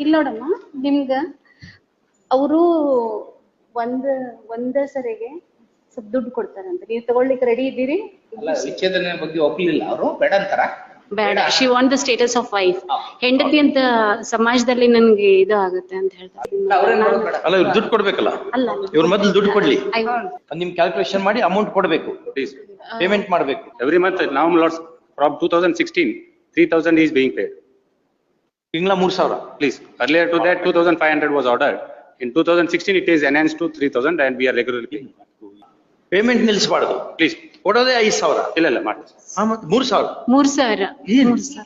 ಇಲ್ಲ ನೋಡಮ್ಮ, ನಿಮ್ಗ ಅವರು ಒಂದೇ ಸರಿಗೆ ಸ್ವಲ್ಪ ದುಡ್ಡು ಕೊಡ್ತಾರಂತ, ನೀವು ತಗೊಳ್ಳಿಕ್ಕೆ ರೆಡಿ ಇದ್ದೀರಿ? ಅಲ್ಲ, ವಿಚ್ಛೇದನ ಬಗ್ಗೆ ಒಪ್ಲಿಲ್ಲ ಅವರು, ಬೇಡ ಅಂತಾರ? ಬೇಡ, she want the status of wife. ಹೆಂಡತಿ ಅಂತ ಸಮಾಜದಲ್ಲಿ ನನ್ಗೆ ಇದು ಆಗುತ್ತೆ ಅಂತ ಹೇಳ್ತಾರೆ. ಅಲ್ಲ, ಇವ್ರು ದುಡ್ಡು ಕೊಡ್ಬೇಕಲ್ಲ, ಅಲ್ಲ ಇವ್ರ ಮೊದಲು ದುಡ್ಡು ಕೊಡ್ಲಿ, ನಿಮ್ ಕ್ಯಾಲ್ಕುಲೇಷನ್ ಮಾಡಿ ಅಮೌಂಟ್ ಕೊಡ್ಬೇಕು, ಪೇಮೆಂಟ್ ಮಾಡ್ಬೇಕು. Every month now lords from 2016 3000 is being paid. ತಿಂಗಳ 3000. Please, earlier to that 2500 was ordered. In 2016 it is enhanced to 3000 and we are regularly paying. Payment ನಿಲ್ಲಿಸಬಾರ್ದು, Please. ಕೊಡೋದೇ 5000. ಇಲ್ಲ ಮಾಡಿ. ಮತ್ತೆ 3000. 3,000. ಏನು? 3,000.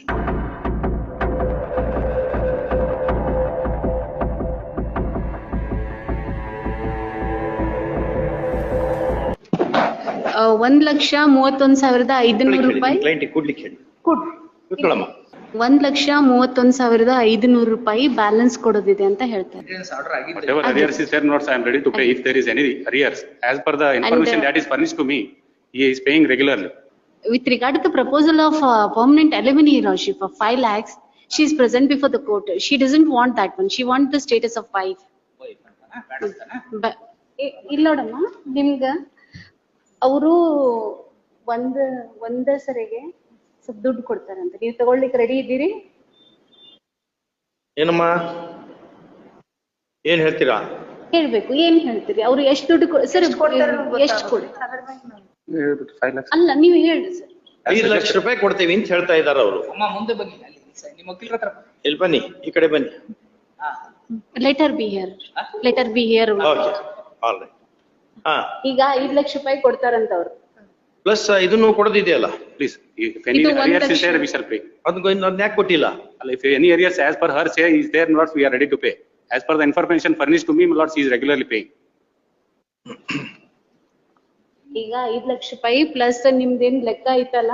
₹1,31,500 ಕ್ಲೈಂಟ್ ಕೊಡ್ಲಿಕ್ಕೆ ಹೇಳಿ. ಕೊಡು. ಇಟ್ಕೊಳ್ಳಮ್ಮ. ₹1,31,500 ಬ್ಯಾಲೆನ್ಸ್ ಕೊಡೋದಿದೆ ಅಂತ ಹೇಳ್ತಾರೆ. ಆರ್ಡರ್ ಆಗಿದೆ. Whatever arrears is there, not I am ready to pay. If there is any arrears, as per the information that is furnished to me, he is paying regularly. With regard to the proposal of permanent alimony, Your Lordship, of 5 lakhs, she is present before the court. She doesn't want that one. She wants the status of wife. ಇಲ್ಲ ನೋಡಮ್ಮ, ನಿಮ್ಗ ಅವರು ಒಂದೇ ಸರಿಗೆ ಸ್ವಲ್ಪ ದುಡ್ಡು ಕೊಡ್ತಾರಂತ, ನೀವು ತಗೊಳ್ಳಿಕ್ಕೆ ರೆಡಿ ಇದ್ದೀರಿ? ಏನಮ್ಮ, ಏನ್ ಹೇಳ್ತೀರಾ? ಹೇಳ್ಬೇಕು, ಏನ್ ಹೇಳ್ತೀರಿ? ಅವ್ರು ಎಷ್ಟು ದುಡ್ಡು ಸರ್, ಎಷ್ಟು ಕೊಡಿ? 5 lakhs. ಅಲ್ಲ, ನೀವು ಹೇಳಿ ಸರ್. 5 ಲಕ್ಷ ರೂಪಾಯಿ ಕೊಡ್ತೀವಿ ಅಂತ ಹೇಳ್ತಾ ಇದಾರೆ ಅವರು. ಅಮ್ಮ ಮುಂದೆ ಬನ್ನಿ, ಅಲ್ಲಿ ನಿಮ್ಮ ವಕೀಲರ ಹತ್ರ ಇಲ್ಲಿ ಬನ್ನಿ, ಈ ಕಡೆ ಬನ್ನಿ. Letter be here. Letter be here. Okay, all right. ಹಾ, ಈಗ 5 ಲಕ್ಷ ರೂಪಾಯಿ ಕೊಡ್ತಾರಂತ ಅವ್ರು. ಪ್ಲಸ್ ಇದನ್ನು ಕೊಡೋದಿದೆಯಲ್ಲ. Please, if any arrears is there, we shall pay. ಅದನ್ನ ಯಾಕೆ ಕೊಟ್ಟಿಲ್ಲ? If any arrears as per her say is there, not we are ready to pay. As per the information furnished to me, my lord, she is regularly paying. ಈಗ 5 ಲಕ್ಷ ರೂಪಾಯಿ plus ನಿಮ್ದೇನ್ ಲೆಕ್ಕ ಐತಲ್ಲ,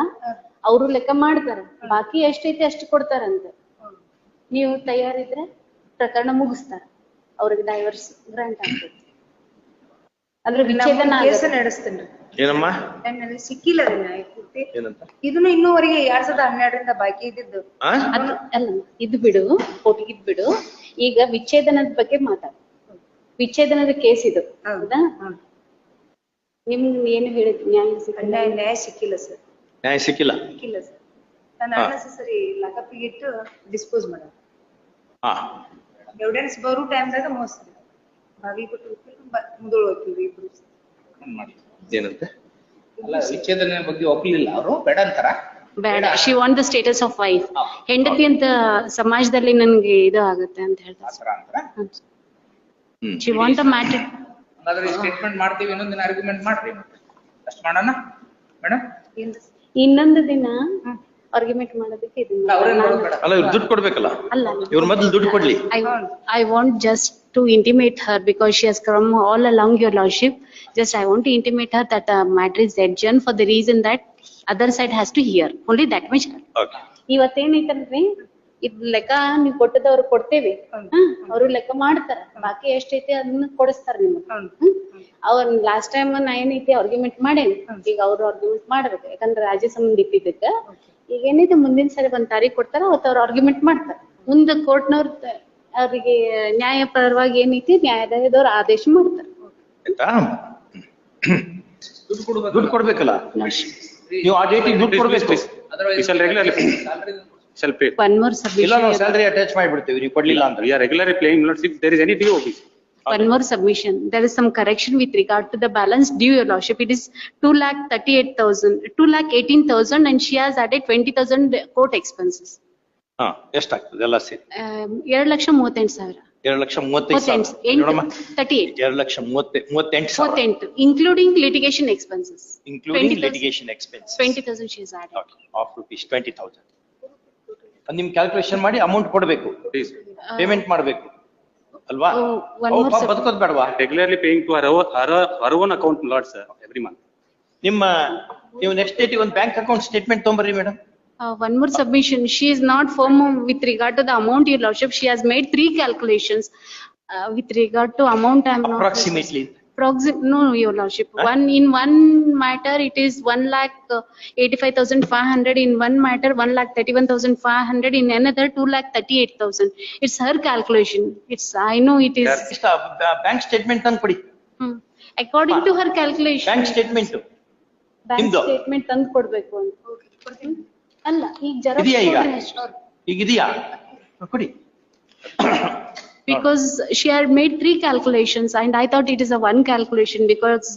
ಅವರು ಲೆಕ್ಕ ಮಾಡ್ತಾರೆ, ಬಾಕಿ ಎಷ್ಟೈತಿ ಅಷ್ಟು ಕೊಡ್ತಾರಂತೆ. ನೀವು ತಯಾರಿದ್ರೆ ಪ್ರಕರಣ ಮುಗಿಸ್ತಾರ, ಅವ್ರಿಗೆ ಡೈವರ್ಸ್ ಗ್ರಾಂಟ್ ಆಗ್ತೈತಿ, ಅಂದ್ರೆ ವಿಚ್ಛೇದನ ನಡೆಸ್ತೇನ್ರಿ. ಏನಮ್ಮ ನನಗೆ ಸಿಕ್ಕಿಲ್ಲ ರೀ ನ್ಯಾಯ ಪೂರ್ತಿ. ಏನಂತ? ಇದನ್ನು ಇನ್ನೂವರೆಗೆ 2012ರಿಂದ ಬಾಕಿ ಇದ್ದಿದ್ದು. ಅಲ್ಲ, ಇದು ಬಿಡು, ಕೋರ್ಟಿಗೆ ಬಿಡು. ಈಗ ವಿಚ್ಛೇದನದ ಬಗ್ಗೆ ಮಾತಾಡ. ವಿಚ್ಛೇದನದ ಕೇಸ್ ಇದು, ಹೌದಾ? ನಿಮ್ಗೆ ಏನು ಹೇಳಿದ್ರು? ನ್ಯಾಯ ಸಿಕ್ಕಿಲ್ಲ ಸರ್. ನ್ಯಾಯ ಸಿಕ್ಕಿಲ್ಲ ಸರ್. ನಾನು ಅನ್ನೆಸೆಸರಿ ಲಾಕಪ್ಪಿಗೆ ಇಟ್ಟು ಡಿಸ್ಪೋಸ್ ಮಾಡ. ಎವಿಡೆನ್ಸ್ ಬರೋ ಟೈಮ್ದಾಗ ಮೋಸ ಬಾಗಿಲ್ಕೊಟ್ಟು ಮುದೋಳು ಹೋಗ್ತೀವಿ ಇಬ್ರು. ಏನಂತೆ? ಅಲ್ಲ, ವಿಚ್ಛೇದನ ಬಗ್ಗೆ ಒಪ್ಲಿಲ್ಲ ಅವರು, ಬೇಡ ಅಂತಾರ? ಬೇಡ, she want the status of wife. ಹೆಂಡತಿ ಅಂತ ಸಮಾಜದಲ್ಲಿ ನನ್ಗೆ ಇದು ಆಗುತ್ತೆ ಅಂತ ಹೇಳ್ತಾರೆ. She want the matter. ಹಾಗಾದ್ರೆ ಸ್ಟೇಟ್ಮೆಂಟ್ ಮಾಡ್ತೀವಿ, ಇನ್ನೊಂದು ದಿನ ಆರ್ಗ್ಯುಮೆಂಟ್ ಮಾಡ್ರಿ, ಅಷ್ಟು ಮಾಡೋಣ ಮೇಡಮ್. ಇನ್ನೊಂದು ದಿನ ಆರ್ಗ್ಯುಮೆಂಟ್ ಮಾಡೋದಕ್ಕೆ ಇದನ್ನ. ಅಲ್ಲ, ಇವ್ರು ದುಡ್ಡು ಕೊಡ್ಬೇಕಲ್ಲ, ಅಲ್ಲ, ಇವ್ರ ಮೊದಲು ದುಡ್ಡು ಕೊಡ್ಲಿ. I want just to intimate her, because she has come all along, Your Lordship. Just I want to intimate her that the matter is adjourned for the reason that other side has to hear. Only that much. Okay. ಇವತ್ತೇನೈತಲ್ರಿ, ಇದ್ ಲೆಕ್ಕ ನೀವು ಕೊಟ್ಟದವ್ರು ಕೊಡ್ತೇವೆ, ಅವ್ರು ಲೆಕ್ಕ ಮಾಡ್ತಾರ, ಬಾಕಿ ಎಷ್ಟೈತಿ ಅದನ್ನ ಕೊಡಿಸ್ತಾರ ನಿಮ್ಗೆ. ಅವ್ರ ಲಾಸ್ಟ್ ಟೈಮ್ ನಾ ಏನೈತಿ ಆರ್ಗ್ಯುಮೆಂಟ್ ಮಾಡೇನಿ, ಈಗ ಅವ್ರು ಆರ್ಗ್ಯುಮೆಂಟ್ ಮಾಡ್ಬೇಕು, ಯಾಕಂದ್ರೆ ರಾಜ್ಯ ಸಂಬಂಧ ಇಟ್ಟಿದ್ದಕ್ಕ. ಈಗ ಏನೈತಿ, ಮುಂದಿನ ಸರಿ 1 ತಾರೀಖ್ ಕೊಡ್ತಾರ, ಅವತ್ತು ಅವ್ರು ಆರ್ಗ್ಯುಮೆಂಟ್ ಮಾಡ್ತಾರ. ಮುಂದೆ ಕೋರ್ಟ್ನವ್ರ ಅವ್ರಿಗೆ ನ್ಯಾಯಪರವಾಗಿ ಏನೈತಿ ನ್ಯಾಯಾಲಯದವ್ರು ಆದೇಶ ಮಾಡ್ತಾರೆ. ದುಡ್ಡು ಕೊಡ್ಬೇಕಲ್ಲ, ನೀವು ಆ ಡೇಟಿಗೆ ದುಡ್ಡು ಕೊಡ್ಬೇಕು. We shall regularly pay. Shall pay. One more ಇಲ್ಲ, submission. ನಾವು ಸ್ಯಾಲರಿ ಅಟ್ಯಾಚ್ ಮಾಡಿಬಿಡ್ತೀವಿ, ನೀವು ಕೊಡ್ಲಿಲ್ಲ ಅಂದ್ರೆ. We are regularly paying, lords, if there is any due. One more submission. There is some correction with regard to the balance due, Your Lordship. It is 2,38,000, 2,18,000, and she has added 20,000 court expenses. ಎಷ್ಟಾಗ್ತದೆ ಎಲ್ಲ ಸೇರಿ? 2,38,000. 2,38,000 ನೋಡಮ್ಮ. 38. 2,38,000 including litigation expenses. including litigation expenses. 20,000 she has added. Okay, of rupees 20,000. ನಿಮ್ calculation ಮಾಡಿ amount ಕೊಡ್ಬೇಕು, payment ಮಾಡ್ಬೇಕು ಅಲ್ವಾ? ಬದುಕೋದ್ ಬೇಡವಾ? Regularly paying to her own account, lords, every month. ನೀವು ನೆಕ್ಸ್ಟ್ ಡೇಟ್ ಒಂದು ಬ್ಯಾಂಕ್ ಅಕೌಂಟ್ ಸ್ಟೇಟ್ಮೆಂಟ್ ತೊಂಬರ್ರಿ madam. One more submission. She is not firm with regard to the amount, Your Lordship. She has made 3 calculations with regard to amount. I am not approximately No, your lordship. In one matter, it is 1,85,500. In one matter, 1,31,500. In another, 2,38,000. It's her calculation. I know it is. Bank statement ತಂದು ಕೊಡಿ. According to her calculation. Bank statement Bank ನಿಮ್ದು. statement ತಂದು ಕೊಡ್ಬೇಕು ಅಂತ. ಅಲ್ಲ, ಈಗ xerox ಇದೆಯಾ ಈಗ? ಕೊಡ್ರಿ ಅಷ್ಟೇ. ಈಗ ಇದೆಯಾ? ಕೊಡಿ. Because she had made 3 calculations and I thought it is a one calculation because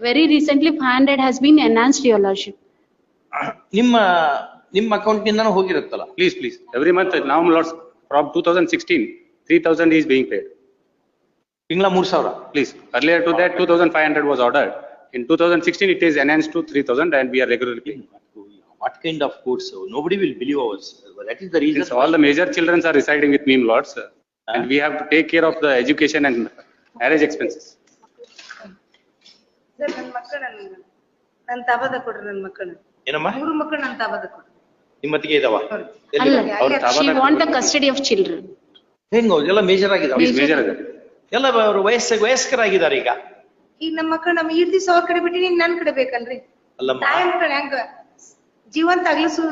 very recently 500 has been enhanced, your lordship. ನಿಮ್ಮ account ನಿಂದನೂ ಹೋಗಿರುತ್ತಲ್ಲ. Please. Every month, now lords, from 2016, 3,000 is being paid. ತಿಂಗಳ 3,000. Please, earlier to that, 2,500 was ordered. In 2016, it is enhanced to 3,000 and we are regularly paying. What kind of courts? Nobody will believe us. That is the reason. Since all the major children are residing with me, lords, and we have to take care of the education and marriage expenses. Sir ನನ್ನ ಮಕ್ಕಳು ನನ್ನ ತಾಬದ ಕೊಡ್ರಿ ನನ್ನ ಮಕ್ಕಳು. ಏನಮ್ಮ? 3 ಮಕ್ಕಳು ನನ್ನ ತಾಬದ ಕೊಡ್ರಿ. ನಿಮ್ಮತ್ತಿಗೆ ಇದಾವ? ಅಲ್ಲ, she want the custody of children. ಹೆಂಗೋ ಎಲ್ಲ ಮೇಜರ್ ಆಗಿದಾವ? Please, major are ಎಲ್ಲ ಅವರು ವಯಸ್ಕರಾಗಿದ್ದಾರೆ ಈಗ. ಈಗ ನಮ್ಮ ಮಕ್ಕಳು ನಮ್ಮ 7 ದಿವಸ ಅವ್ರ ಕಡೆ ಬಿಟ್ಟು ನೀನ್ ನನ್ ಕಡೆ ಬೇಕಲ್ರಿ? ಅಲ್ಲಮ್ಮ, ತಾಯಿ ಮಕ್ಕಳು ಹೆಂಗ ಜೀವಂತ ಆಗ್ಲಸು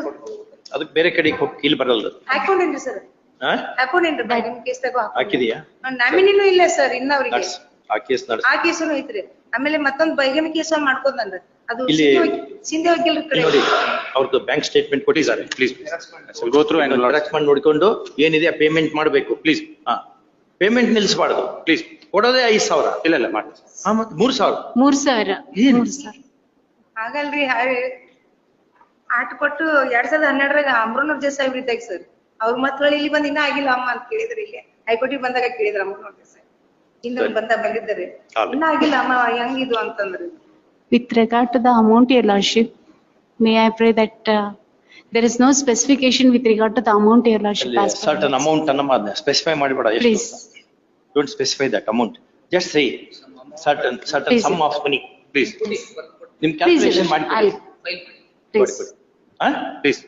ಅದಕ್ಕೆ ಬೇರೆ ಕಡೆಗೆ ಹೋಗಿ ಇಲ್ಲಿ ಬರಲ್ಲ. ಹಾಕೊಂಡೇನ್ರಿ ಸರ್? ಹಾಕೊಂಡೇನ್ರಿ ನಿಮ್ ಕೇಸ್ ತಗೋ ಹಾಕಿದೀಯಾ? ನಾಮಿನಿನೂ ಇಲ್ಲ ಸರ್ ಇನ್ನ ಅವ್ರಿಗೆ. ಆ ಕೇಸ್ ಆ ಕೇಸನು ಐತ್ರಿ. ಆಮೇಲೆ ಮತ್ತೊಂದ್ ಬೈಗನ ಕೇಸ ಮಾಡ್ಕೊಂಡ್ರಿ. ಅದು ಇಲ್ಲಿ ಸಿಂಧೆ ವಕೀಲರ ಕಡೆ ನೋಡಿ, ಅವ್ರದ್ದು ಬ್ಯಾಂಕ್ ಸ್ಟೇಟ್ಮೆಂಟ್ ಕೊಟ್ಟಿದ್ದಾರೆ. Please, go through and correct ಮಾಡಿ ನೋಡ್ಕೊಂಡು ಏನಿದೆ ಪೇಮೆಂಟ್ ಮಾಡಬೇಕು. Please, ಪೇಮೆಂಟ್ ನಿಲ್ಲಿಸಬಾರ್ದು. please. ಕೊಡೋದೇ 5,000. ಇಲ್ಲ ಮಾಡಿ. ಮತ್ತೆ 3,000. 3,000. ಏನು? 3,000. ಹಾಗಲ್ರಿ, ಆಟ ಕೊಟ್ಟು 2012 ಅಮ್ರೋನವ್ರ ಜಸ್ ಸಾಹೇಬ್ರಿದ್ದಾಗ ಸರ್ ಅವ್ರ ಮತ್ಗಳು ಇಲ್ಲಿ ಬಂದ್ ಇನ್ನ ಆಗಿಲ್ಲ ಅಮ್ಮ ಅಂತ ಕೇಳಿದ್ರಿ. ಇಲ್ಲಿ ಹೈಕೋರ್ಟಿಗೆ ಬಂದಾಗ ಕೇಳಿದ್ರ ಅಮ್ರೋನವ್ರ ಜಸ್ ಇನ್ನ ಬಂದಿದ್ದಾರೆ, ಇನ್ನ ಆಗಿಲ್ಲ ಅಮ್ಮ ಹೆಂಗಿದು ಅಂತಂದ್ರಿ. With regard to the amount, your lordship, may I pray that there is no specification with regard to the amount, your lordship. Certain amount ಅನ್ನ specify ಮಾಡಿಬೇಡ. Please. Don't specify that amount. Just say certain Please. sum of money. Please, ನಿಮ್ calculation ಮಾಡಿ. Please. Please.